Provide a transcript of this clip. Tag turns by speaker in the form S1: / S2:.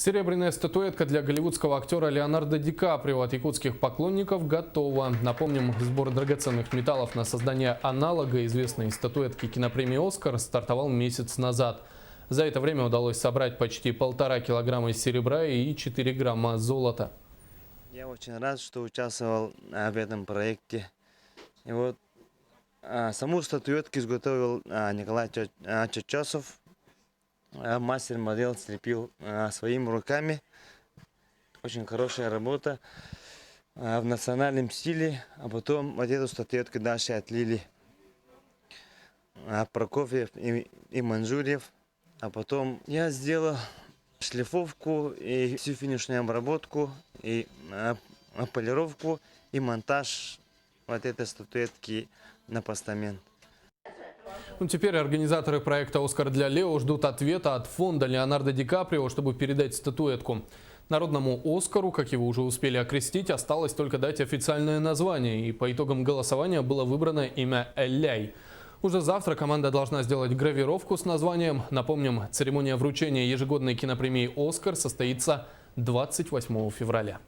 S1: Серебряная статуэтка для голливудского актера Леонардо Ди Каприо от якутских поклонников готова. Напомним, сбор драгоценных металлов на создание аналога известной статуэтки кинопремии «Оскар» стартовал месяц назад. За это время удалось собрать почти 1,5 килограмма серебра и 4 грамма золота.
S2: Я очень рад, что участвовал в этом проекте. И вот саму статуэтку изготовил Николай Черчесов. Мастер-модель слепил своими руками. Очень хорошая работа в национальном стиле. А потом вот эту статуэтку дальше отлили Прокофьев и Манжурьев. А потом я сделал шлифовку и всю финишную обработку, и полировку, и монтаж вот этой статуэтки на постамент.
S1: Теперь организаторы проекта «Оскар для Лео» ждут ответа от фонда Леонардо Ди Каприо, чтобы передать статуэтку. Народному «Оскару», как его уже успели окрестить, осталось только дать официальное название. И по итогам голосования было выбрано имя Элляй. Уже завтра команда должна сделать гравировку с названием. Напомним, церемония вручения ежегодной кинопремии «Оскар» состоится 28 февраля.